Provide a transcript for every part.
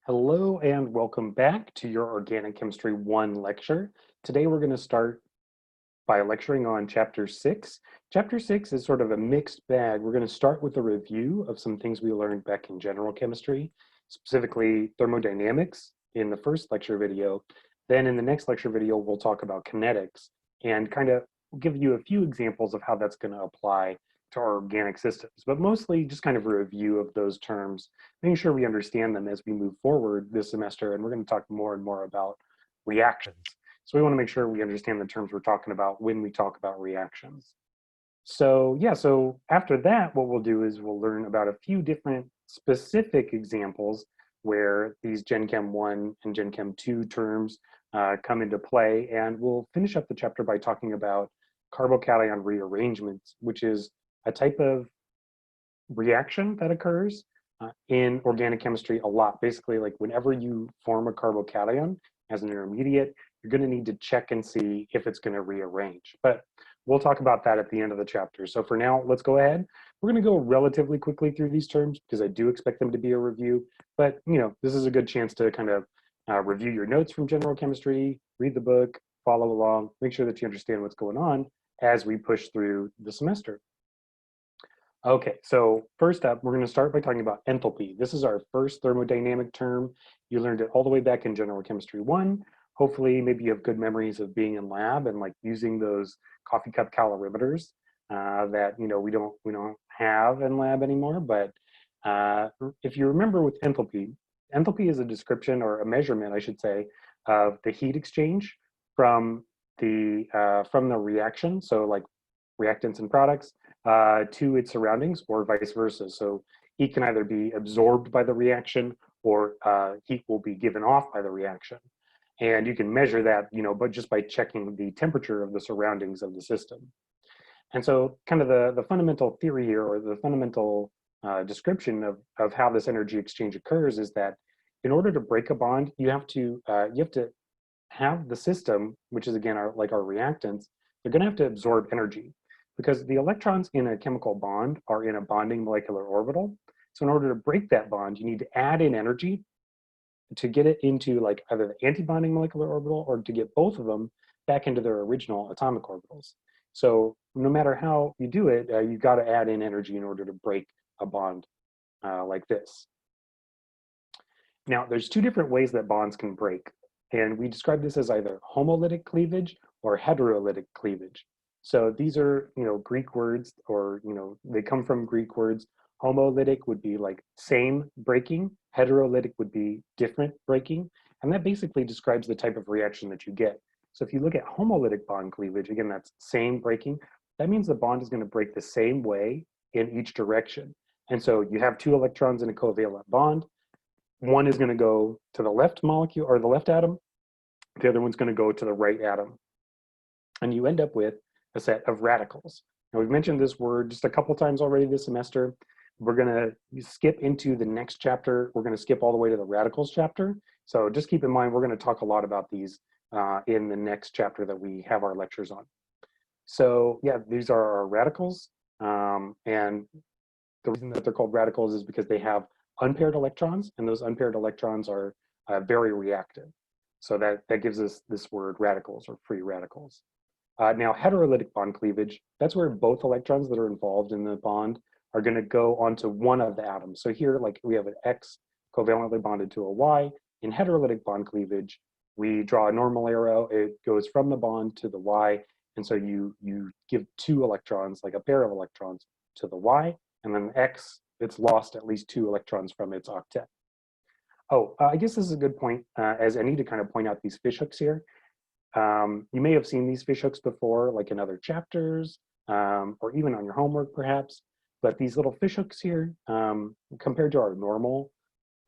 Hello and welcome back to your Organic Chemistry 1 lecture. Today we're going to start by lecturing on Chapter 6. Chapter 6 is sort of a mixed bag. We're going to start with a review of some things we learned back in general chemistry, specifically thermodynamics in the first lecture video. Then in the next lecture video, we'll talk about kinetics and kind of give you a few examples of how that's going to apply to our organic systems, but mostly just kind of a review of those terms, making sure we understand them as we move forward this semester. And we're going to talk more and more about reactions. So we want to make sure we understand the terms we're talking about when we talk about reactions. So yeah, so after that, what we'll do is we'll learn about a few different specific examples where these Gen Chem 1 and Gen Chem 2 terms come into play. And we'll finish up the chapter by talking about carbocation rearrangements, which is a type of reaction that occurs in organic chemistry a lot. Basically, like whenever you form a carbocation as an intermediate, you're going to need to check and see if it's going to rearrange. But we'll talk about that at the end of the chapter. So for now, let's go ahead. We're going to go relatively quickly through these terms because I do expect them to be a review. But this is a good chance to kind of review your notes from general chemistry, read the book, follow along, make sure that you understand what's going on as we push through the semester. Okay, so first up, we're going to start by talking about enthalpy. This is our first thermodynamic term. You learned it all the way back in General Chemistry 1. Hopefully, maybe you have good memories of being in lab and like using those coffee cup calorimeters that we don't have in lab anymore. But if you remember with enthalpy, enthalpy is a description or a measurement, I should say, of the heat exchange from the reaction. So like reactants and products to its surroundings or vice versa. So heat can either be absorbed by the reaction or heat will be given off by the reaction. And you can measure that, but just by checking the temperature of the surroundings of the system. And so kind of the fundamental theory here, or the fundamental description of how this energy exchange occurs is that in order to break a bond, you have to have the system, which is again our reactants, they're going to have to absorb energy, because the electrons in a chemical bond are in a bonding molecular orbital. So in order to break that bond, you need to add in energy to get it into like either the anti-bonding molecular orbital or to get both of them back into their original atomic orbitals. So no matter how you do it, you've got to add in energy in order to break a bond like this. Now, there's two different ways that bonds can break. And we describe this as either homolytic cleavage or heterolytic cleavage. So these are, Greek words, or, they come from Greek words. Homolytic would be like same breaking. Heterolytic would be different breaking. And that basically describes the type of reaction that you get. So if you look at homolytic bond cleavage, again, that's same breaking. That means the bond is going to break the same way in each direction. And so you have two electrons in a covalent bond. One is going to go to the left molecule or the left atom. The other one's going to go to the right atom. And you end up with a set of radicals. Now, we've mentioned this word just a couple times already this semester. We're going to skip into the next chapter. We're going to skip all the way to the radicals chapter. So just keep in mind, we're going to talk a lot about these in the next chapter that we have our lectures on. So yeah, these are our radicals. And the reason that they're called radicals is because they have unpaired electrons, and those unpaired electrons are very reactive. So that gives us this word radicals, or free radicals. Now, heterolytic bond cleavage, that's where both electrons that are involved in the bond are going to go onto one of the atoms. So here, like we have an X covalently bonded to a Y. In heterolytic bond cleavage, we draw a normal arrow. It goes from the bond to the Y. And so you give two electrons, like a pair of electrons, to the Y. And then X, it's lost at least two electrons from its octet. Oh, I guess this is a good point, as I need to kind of point out these fishhooks here. You may have seen these fishhooks before, like in other chapters, or even on your homework perhaps. But these little fishhooks here, compared to our normal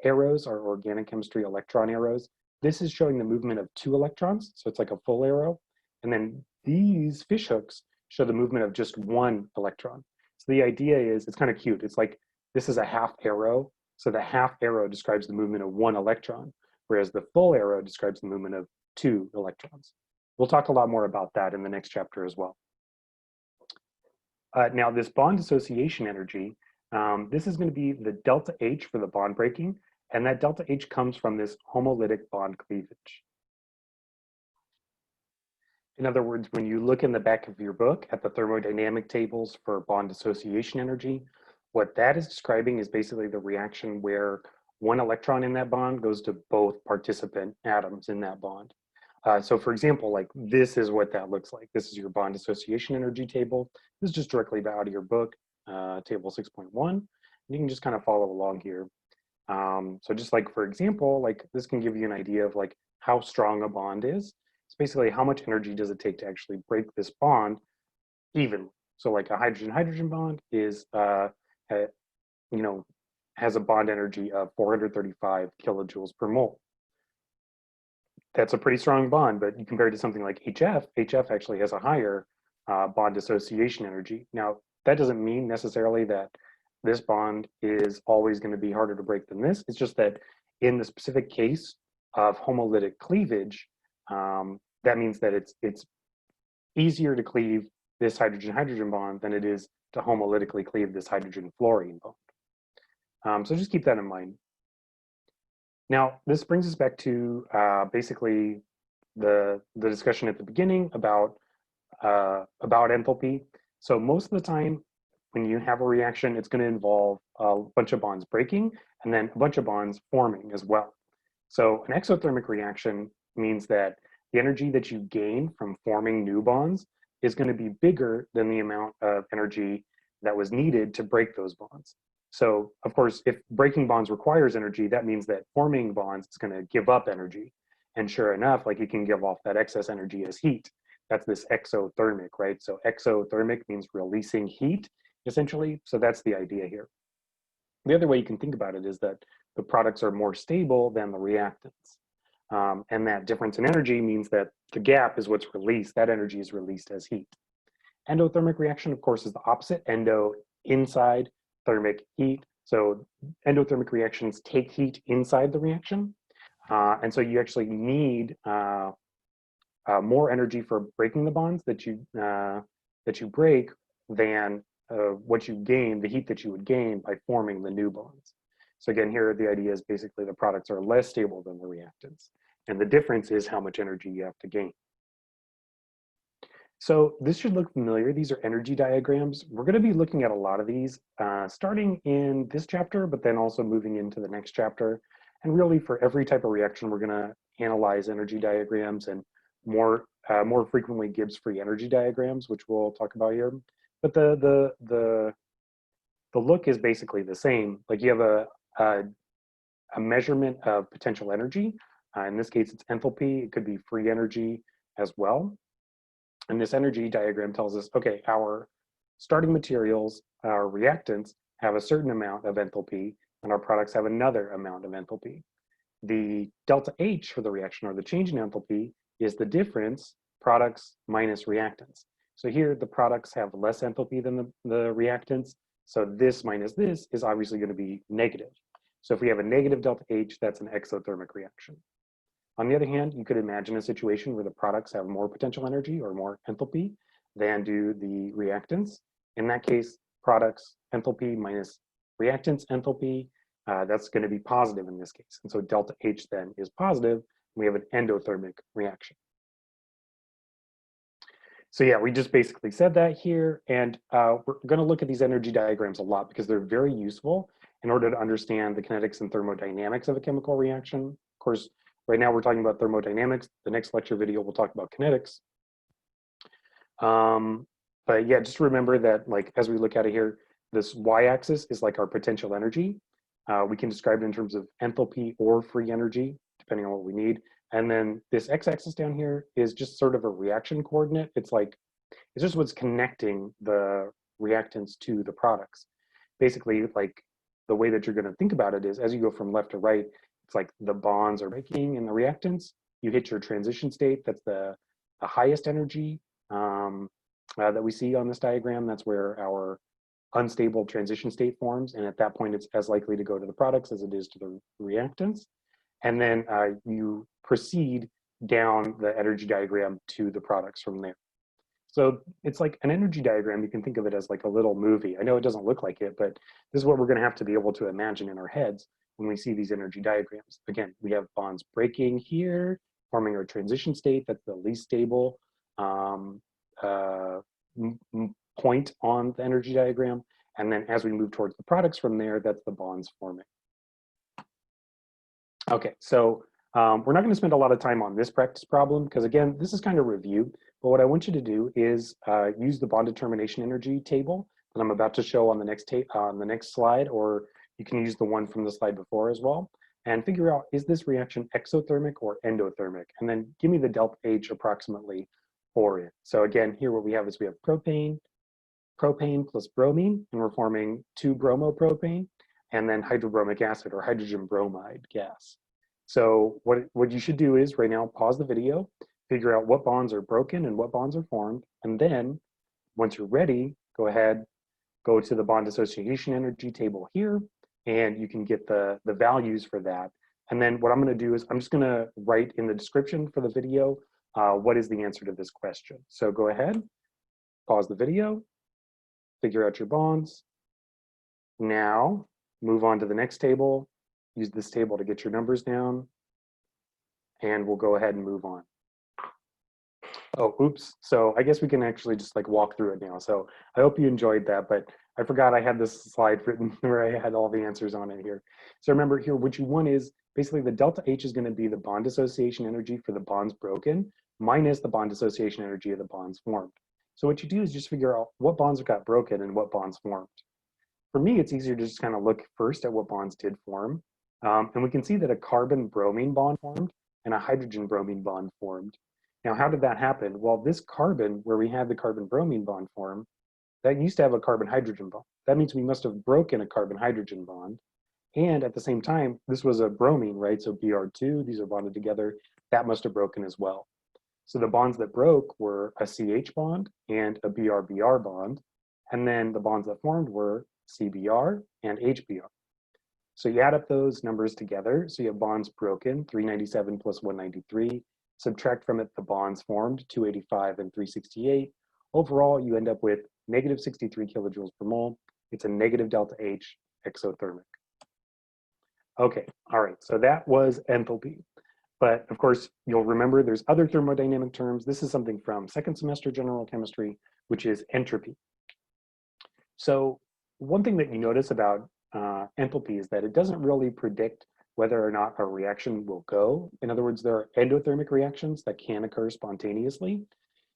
arrows, our organic chemistry electron arrows, this is showing the movement of two electrons. So it's like a full arrow. And then these fishhooks show the movement of just one electron. So the idea is, it's kind of cute. It's like this is a half arrow. So the half arrow describes the movement of one electron, whereas the full arrow describes the movement of two electrons. We'll talk a lot more about that in the next chapter as well. Now, this bond dissociation energy, this is going to be the delta H for the bond breaking, And that delta H comes from this homolytic bond cleavage. In other words, when you look in the back of your book at the thermodynamic tables for bond dissociation energy, what that is describing is basically the reaction where one electron in that bond goes to both participant atoms in that bond. So for example, like this is what that looks like. This is your bond dissociation energy table. This is just directly out of your book, table 6.1. You can just kind of follow along here. So just like, for example, like this can give you an idea of like how strong a bond is. It's basically how much energy does it take to actually break this bond evenly. So like a hydrogen-hydrogen bond is, has a bond energy of 435 kilojoules per mole. That's a pretty strong bond, but compared to something like HF actually has a higher bond dissociation energy. Now, that doesn't mean necessarily that this bond is always going to be harder to break than this. It's just that in the specific case of homolytic cleavage, that means that it's easier to cleave this hydrogen-hydrogen bond than it is to homolytically cleave this hydrogen-fluorine bond. So just keep that in mind. Now, this brings us back to basically the discussion at the beginning about enthalpy. So most of the time, when you have a reaction, it's going to involve a bunch of bonds breaking and then a bunch of bonds forming as well. So an exothermic reaction means that the energy that you gain from forming new bonds is going to be bigger than the amount of energy that was needed to break those bonds. So of course, if breaking bonds requires energy, that means that forming bonds is going to give up energy. And sure enough, like you can give off that excess energy as heat. That's this exothermic, right? So exothermic means releasing heat, essentially. So that's the idea here. The other way you can think about it is that the products are more stable than the reactants. And that difference in energy means that the gap is what's released. That energy is released as heat. Endothermic reaction, of course, is the opposite. Endo, inside, thermic, heat. So endothermic reactions take heat inside the reaction. And so you actually need more energy for breaking the bonds that you break than what you gain, the heat that you would gain by forming the new bonds. So again, here the idea is basically the products are less stable than the reactants. And the difference is how much energy you have to gain. So this should look familiar. These are energy diagrams. We're going to be looking at a lot of these starting in this chapter, but then also moving into the next chapter. And really for every type of reaction, we're going to analyze energy diagrams and more frequently Gibbs-free energy diagrams, which we'll talk about here. But the look is basically the same. Like you have a measurement of potential energy. In this case, it's enthalpy. It could be free energy as well. And this energy diagram tells us, okay, our starting materials, our reactants have a certain amount of enthalpy, and our products have another amount of enthalpy. The delta H for the reaction, or the change in enthalpy, is the difference products minus reactants. So here the products have less enthalpy than the reactants. So this minus this is obviously going to be negative. So if we have a negative delta H, that's an exothermic reaction. On the other hand, you could imagine a situation where the products have more potential energy or more enthalpy than do the reactants. In that case, products enthalpy minus reactants enthalpy, that's going to be positive in this case. And so delta H then is positive. We have an endothermic reaction. So yeah, we just basically said that here. And we're going to look at these energy diagrams a lot because they're very useful in order to understand the kinetics and thermodynamics of a chemical reaction. Of course, right now we're talking about thermodynamics. The next lecture video, we'll talk about kinetics. But yeah, just remember that like as we look at it here, this y-axis is like our potential energy. We can describe it in terms of enthalpy or free energy, depending on what we need. And then this x-axis down here is just sort of a reaction coordinate. It's just what's connecting the reactants to the products. Basically, like the way that you're going to think about it is as you go from left to right, it's like the bonds are breaking in the reactants. You hit your transition state. That's the highest energy that we see on this diagram. That's where our unstable transition state forms. And at that point, it's as likely to go to the products as it is to the reactants. And then you proceed down the energy diagram to the products from there. So it's like an energy diagram. You can think of it as like a little movie. I know it doesn't look like it, but this is what we're going to have to be able to imagine in our heads. when we see these energy diagrams. Again, we have bonds breaking here, forming our transition state. That's the least stable point on the energy diagram. And then as we move towards the products from there, that's the bonds forming. Okay, so we're not going to spend a lot of time on this practice problem because, again, this is kind of review. But what I want you to do is use the bond determination energy table that I'm about to show on the next slide, or you can use the one from the slide before as well, and figure out, is this reaction exothermic or endothermic? And then give me the delta H approximately for it. So again, here what we have is we have propane plus bromine, and we're forming 2-bromopropane, and then hydrobromic acid or hydrogen bromide gas. So what you should do is right now, pause the video, figure out what bonds are broken and what bonds are formed, and then once you're ready, go ahead, go to the bond dissociation energy table here, and you can get the values for that. And then what I'm going to do is I'm just going to write in the description for the video what is the answer to this question. So go ahead, pause the video, figure out your bonds. Now move on to the next table, use this table to get your numbers down, and we'll go ahead and move on. Oh, oops. So I guess we can actually just like walk through it now. So I hope you enjoyed that, but I forgot I had this slide written where I had all the answers on it here. So remember here, what you want is basically the delta H is going to be the bond dissociation energy for the bonds broken minus the bond dissociation energy of the bonds formed. So what you do is just figure out what bonds got broken and what bonds formed. For me, it's easier to just kind of look first at what bonds did form. And we can see that a carbon-bromine bond formed and a hydrogen-bromine bond formed. Now, how did that happen? Well, this carbon, where we had the carbon-bromine bond form, that used to have a carbon-hydrogen bond. That means we must have broken a carbon-hydrogen bond. And at the same time, this was a bromine, right? So Br2, these are bonded together. That must have broken as well. So the bonds that broke were a CH bond and a Br-Br bond. And then the bonds that formed were CBr and HBr. So you add up those numbers together. So you have bonds broken, 397 plus 193. Subtract from it the bonds formed, 285 and 368. Overall, you end up with negative 63 kilojoules per mole. It's a negative delta H exothermic. Okay, all right, so that was enthalpy. But of course, you'll remember there's other thermodynamic terms. This is something from second semester general chemistry, which is entropy. So one thing that you notice about enthalpy is that it doesn't really predict whether or not a reaction will go. In other words, there are endothermic reactions that can occur spontaneously.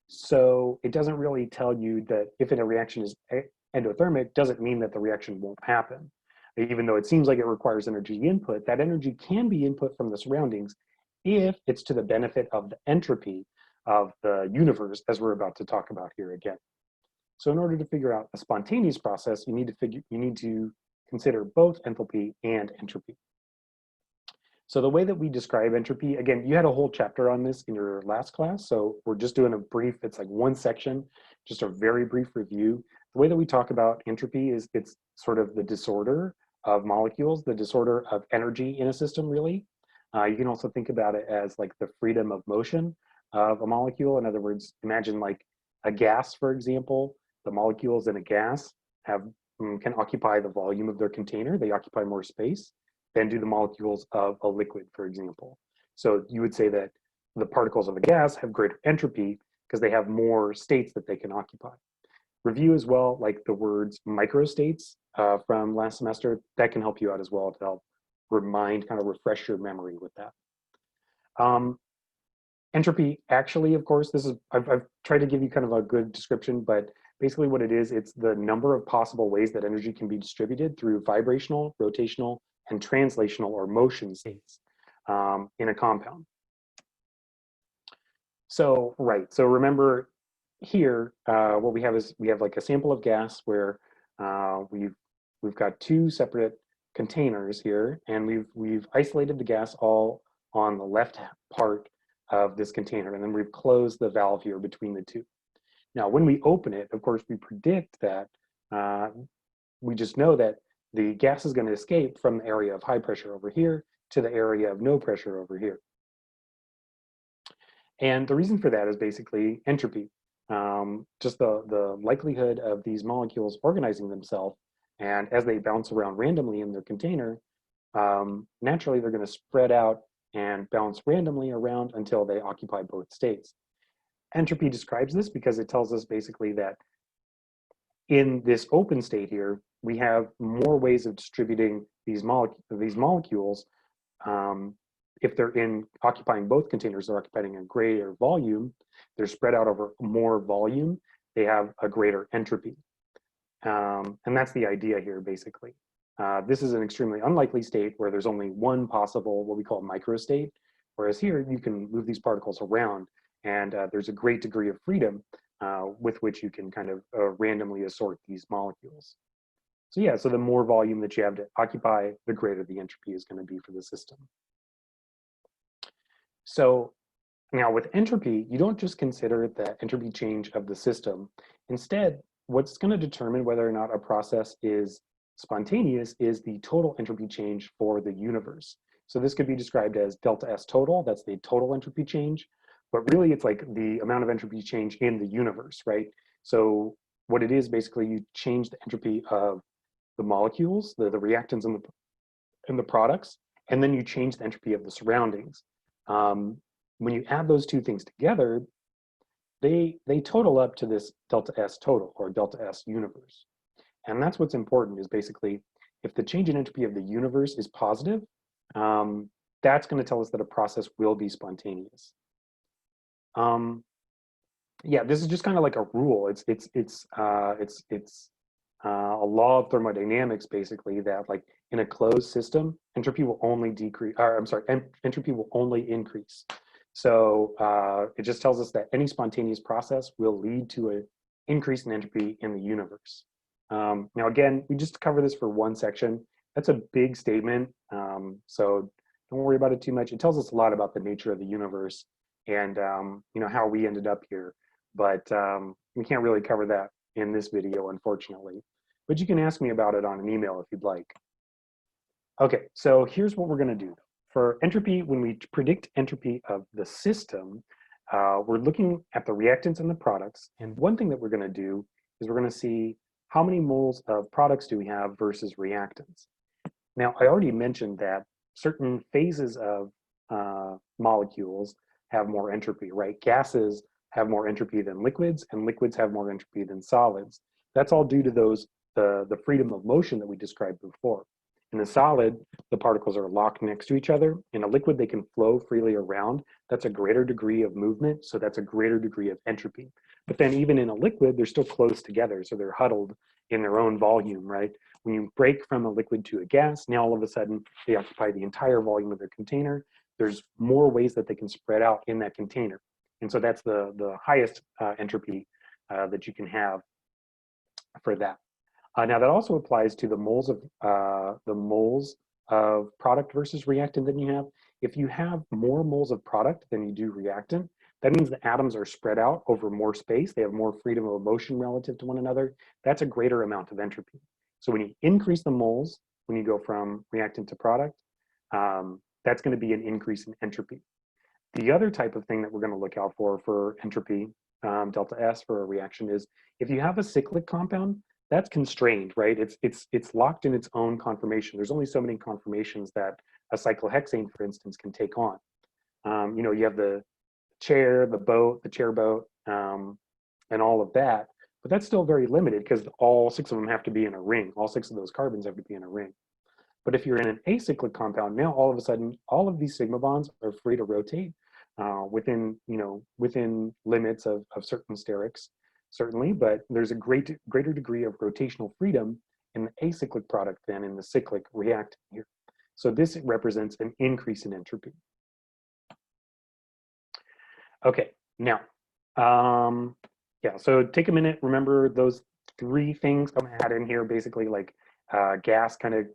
So it doesn't really tell you that if a reaction is endothermic, doesn't mean that the reaction won't happen. Even though it seems like it requires energy input, that energy can be input from the surroundings if it's to the benefit of the entropy of the universe, as we're about to talk about here again. So in order to figure out a spontaneous process, you need to consider both enthalpy and entropy. So the way that we describe entropy, again, you had a whole chapter on this in your last class, so we're just doing a brief, it's like one section, just a very brief review. The way that we talk about entropy is it's sort of the disorder of molecules, the disorder of energy in a system, really. You can also think about it as like the freedom of motion of a molecule. In other words, imagine like a gas, for example. The molecules in a gas can occupy the volume of their container. They occupy more space than do the molecules of a liquid, for example. So you would say that the particles of a gas have greater entropy because they have more states that they can occupy. Review as well, like the words microstates from last semester, that can help you out as well to help kind of refresh your memory with that. Entropy, actually, of course, I've tried to give you kind of a good description, but basically what it is, it's the number of possible ways that energy can be distributed through vibrational, rotational, and translational or motion states in a compound. So, right, so remember here, what we have is we have like a sample of gas where we've got two separate containers here, and we've isolated the gas all on the left part of this container, and then we've closed the valve here between the two. Now, when we open it, of course, we predict that we just know that the gas is going to escape from the area of high pressure over here to the area of no pressure over here. And the reason for that is basically entropy, just the likelihood of these molecules organizing themselves, and as they bounce around randomly in their container, naturally they're going to spread out and bounce randomly around until they occupy both states. Entropy describes this because it tells us basically that in this open state here, we have more ways of distributing these molecules. If they're occupying both containers, they're occupying a greater volume, they're spread out over more volume, they have a greater entropy. And that's the idea here, basically. This is an extremely unlikely state where there's only one possible, what we call microstate, whereas here you can move these particles around, and there's a great degree of freedom with which you can kind of randomly assort these molecules. So yeah, so the more volume that you have to occupy, the greater the entropy is going to be for the system. So now with entropy, you don't just consider the entropy change of the system. Instead, what's going to determine whether or not a process is spontaneous is the total entropy change for the universe. So this could be described as delta S total, that's the total entropy change, but really it's like the amount of entropy change in the universe, right? So what it is, basically, you change the entropy of the molecules, the reactants and the products, and then you change the entropy of the surroundings. When you add those two things together, they total up to this delta S total, or delta S universe. And that's what's important, is basically, if the change in entropy of the universe is positive, that's going to tell us that a process will be spontaneous. Yeah, this is just kind of like a rule. It's a law of thermodynamics, basically, that like in a closed system, entropy will only decrease, or I'm sorry, entropy will only increase. So it just tells us that any spontaneous process will lead to an increase in entropy in the universe. Now, again, we just cover this for one section. That's a big statement, so don't worry about it too much. It tells us a lot about the nature of the universe and you know, how we ended up here. But we can't really cover that in this video, unfortunately. But you can ask me about it on an email if you'd like. Okay, so here's what we're going to do. For entropy, when we predict entropy of the system, we're looking at the reactants and the products. And one thing that we're going to do is we're going to see how many moles of products do we have versus reactants. Now, I already mentioned that certain phases of molecules have more entropy, right? Gases have more entropy than liquids, and liquids have more entropy than solids. That's all due to the freedom of motion that we described before. In a solid, the particles are locked next to each other. In a liquid, they can flow freely around. That's a greater degree of movement, so that's a greater degree of entropy. But then even in a liquid, they're still close together, so they're huddled in their own volume, right? When you break from a liquid to a gas, now all of a sudden, they occupy the entire volume of their container. There's more ways that they can spread out in that container. And so that's the highest entropy that you can have for that. Now that also applies to the moles of product versus reactant that you have. If you have more moles of product than you do reactant, that means the atoms are spread out over more space. They have more freedom of motion relative to one another. That's a greater amount of entropy. So when you increase the moles, when you go from reactant to product, that's going to be an increase in entropy. The other type of thing that we're going to look out for entropy, delta S for a reaction, is if you have a cyclic compound, that's constrained, right? It's locked in its own conformation. There's only so many conformations that a cyclohexane, for instance, can take on. You know, you have the chair, the boat, the chair boat, and all of that, but that's still very limited because all 6 of them have to be in a ring. All 6 of those carbons have to be in a ring. But if you're in an acyclic compound, now all of a sudden, all of these sigma bonds are free to rotate within limits of certain sterics, certainly, but there's a greater degree of rotational freedom in the acyclic product than in the cyclic reactant here. So this represents an increase in entropy. Okay, now, yeah, so take a minute, remember those 3 things I'm gonna add in here, basically like gas kind of,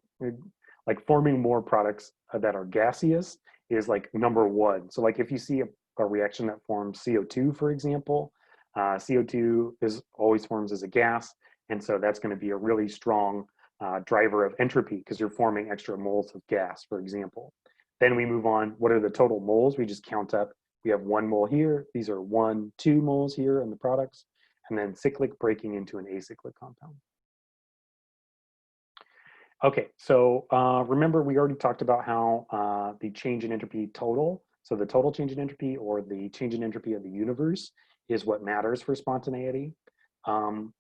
like forming more products that are gaseous is like number 1. So like if you see a reaction that forms CO2, for example, CO2 always forms as a gas. And so that's going to be a really strong driver of entropy because you're forming extra moles of gas, for example. Then we move on. What are the total moles? We just count up. We have 1 mole here. These are 1, 2 moles here in the products. And then cyclic breaking into an acyclic compound. Okay, so remember we already talked about how the change in entropy total, so the total change in entropy or the change in entropy of the universe is what matters for spontaneity. Um,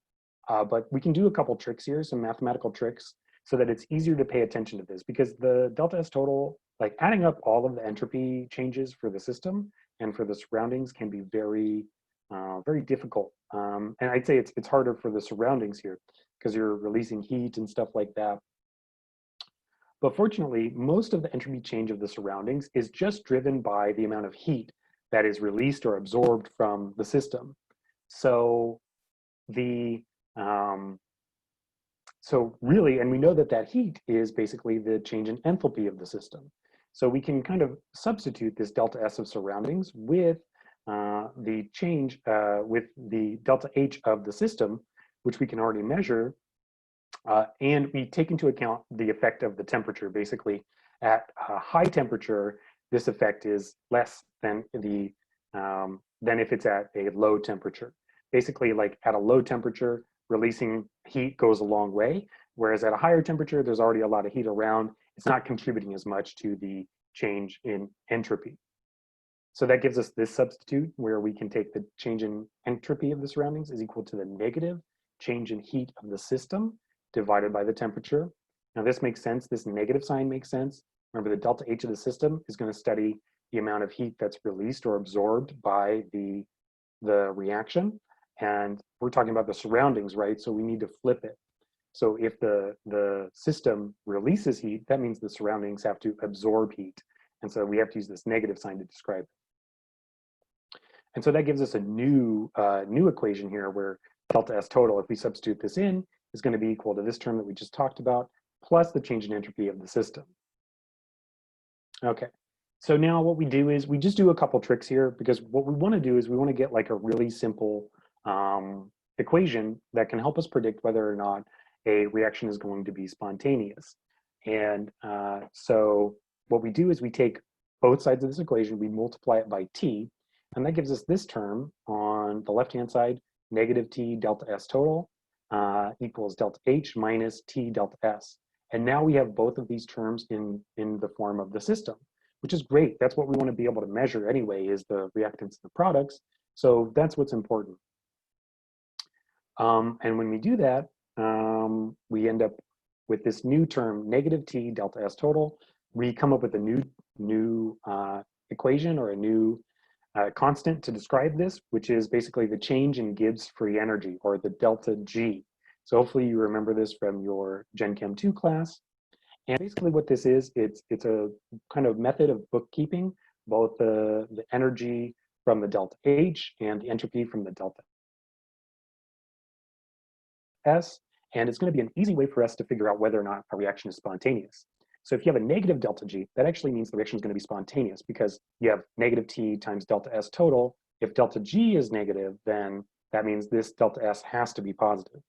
but we can do a couple tricks here, some mathematical tricks, so that it's easier to pay attention to this because the delta S total, like adding up all of the entropy changes for the system and for the surroundings can be very difficult. And I'd say it's harder for the surroundings here because you're releasing heat and stuff like that. But fortunately, most of the entropy change of the surroundings is just driven by the amount of heat that is released or absorbed from the system. So the um, so really, and we know that that heat is basically the change in enthalpy of the system. So we can kind of substitute this delta S of surroundings with the change with the delta H of the system, which we can already measure. And we take into account the effect of the temperature. Basically, at a high temperature, this effect is less than than if it's at a low temperature. Basically, like at a low temperature, releasing heat goes a long way, whereas at a higher temperature, there's already a lot of heat around. It's not contributing as much to the change in entropy. So that gives us this substitute where we can take the change in entropy of the surroundings is equal to the negative change in heat of the system divided by the temperature. Now this makes sense, this negative sign makes sense. Remember the delta H of the system is going to study the amount of heat that's released or absorbed by the reaction. And we're talking about the surroundings, right? So we need to flip it. So if the system releases heat, that means the surroundings have to absorb heat. And so we have to use this negative sign to describe it. And so that gives us a new equation here where delta S total, if we substitute this in, is going to be equal to this term that we just talked about, plus the change in entropy of the system. Okay, so now what we do is we just do a couple tricks here because what we want to do is we want to get like a really simple equation that can help us predict whether or not a reaction is going to be spontaneous. And so what we do is we take both sides of this equation, we multiply it by t, and that gives us this term on the left-hand side, negative t delta S total equals delta H minus t delta S. And now we have both of these terms in the form of the system, which is great. That's what we want to be able to measure anyway, is the reactants and the products. So that's what's important. And when we do that, we end up with this new term, negative t delta S total. We come up with a new equation or a new constant to describe this, which is basically the change in Gibbs free energy, or the delta G. So hopefully you remember this from your Gen Chem 2 class. And basically what this is, it's a kind of method of bookkeeping, both the energy from the delta H and the entropy from the delta S. And it's going to be an easy way for us to figure out whether or not a reaction is spontaneous. So if you have a negative delta G, that actually means the reaction is going to be spontaneous because you have negative T times delta S total. If delta G is negative, then that means this delta S has to be positive.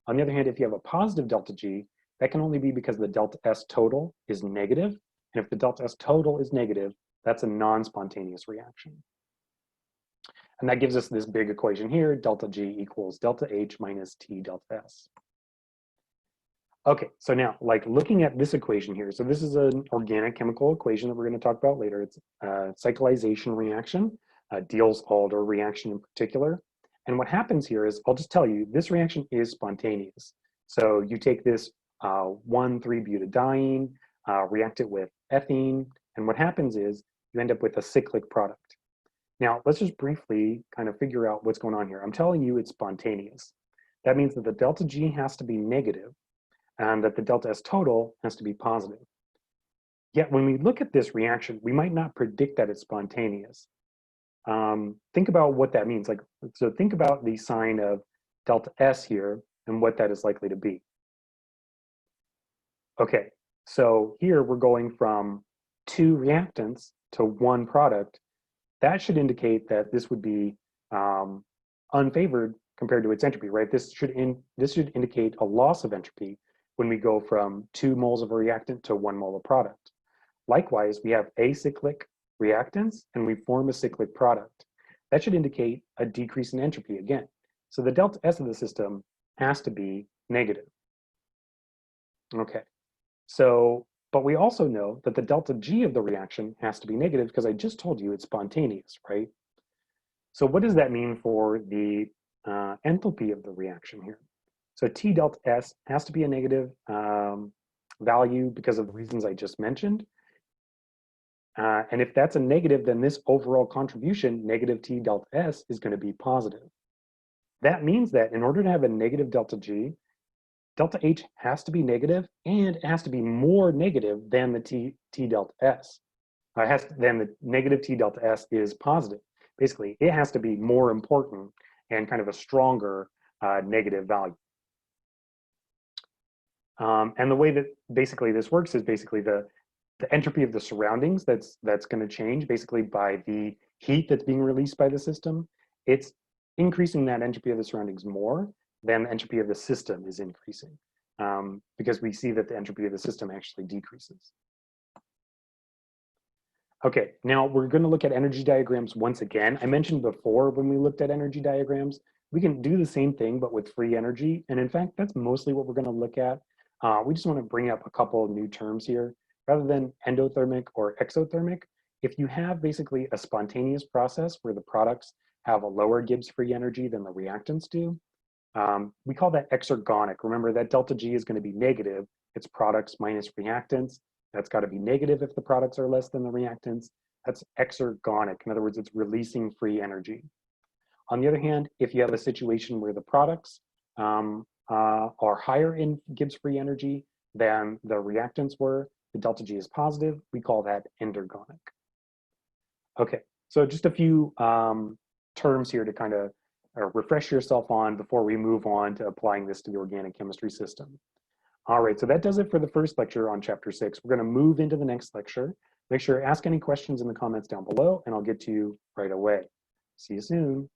On the other hand, if you have a positive delta G, that can only be because the delta S total is negative. And if the delta S total is negative, that's a non-spontaneous reaction. And that gives us this big equation here, delta G equals delta H minus T delta S. Okay, so now, like looking at this equation here, so this is an organic chemical equation that we're going to talk about later. It's a cyclization reaction, Diels-Alder reaction in particular. And what happens here is, I'll just tell you, this reaction is spontaneous. So you take this 1,3-butadiene, react it with ethene, and what happens is you end up with a cyclic product. Now, let's just briefly kind of figure out what's going on here. I'm telling you it's spontaneous. That means that the delta G has to be negative, and that the delta S total has to be positive. Yet when we look at this reaction, we might not predict that it's spontaneous. Think about what that means. So think about the sign of delta S here and what that is likely to be. Okay, so here we're going from 2 reactants to 1 product. That should indicate that this would be unfavored compared to its entropy, right? This should indicate a loss of entropy when we go from 2 moles of a reactant to 1 mole of product. Likewise, we have acyclic reactants and we form a cyclic product. That should indicate a decrease in entropy again. So the delta S of the system has to be negative. Okay, But we also know that the delta G of the reaction has to be negative because I just told you it's spontaneous, right? So what does that mean for the enthalpy of the reaction here? So T delta S has to be a negative value because of the reasons I just mentioned. And if that's a negative, then this overall contribution, negative T delta S, is going to be positive. That means that in order to have a negative delta G, delta H has to be negative, and it has to be more negative than the T delta S. Then the negative T delta S is positive. Basically, it has to be more important and kind of a stronger negative value. And the way that basically this works is basically the entropy of the surroundings that's going to change basically by the heat that's being released by the system. It's increasing that entropy of the surroundings more than the entropy of the system is increasing, because we see that the entropy of the system actually decreases. Okay, now we're going to look at energy diagrams once again. I mentioned before when we looked at energy diagrams, we can do the same thing but with free energy. And in fact, that's mostly what we're going to look at. We just want to bring up a couple of new terms here. Rather than endothermic or exothermic, if you have basically a spontaneous process where the products have a lower Gibbs free energy than the reactants do, we call that exergonic. Remember that delta G is going to be negative. It's products minus reactants. That's got to be negative if the products are less than the reactants. That's exergonic. In other words, it's releasing free energy. On the other hand, if you have a situation where the products are higher in Gibbs free energy than the reactants were, the delta G is positive, we call that endergonic. Okay, so just a few terms here to kind of refresh yourself on before we move on to applying this to the organic chemistry system. All right, so that does it for the first lecture on chapter 6. We're going to move into the next lecture. Make sure to ask any questions in the comments down below, and I'll get to you right away. See you soon.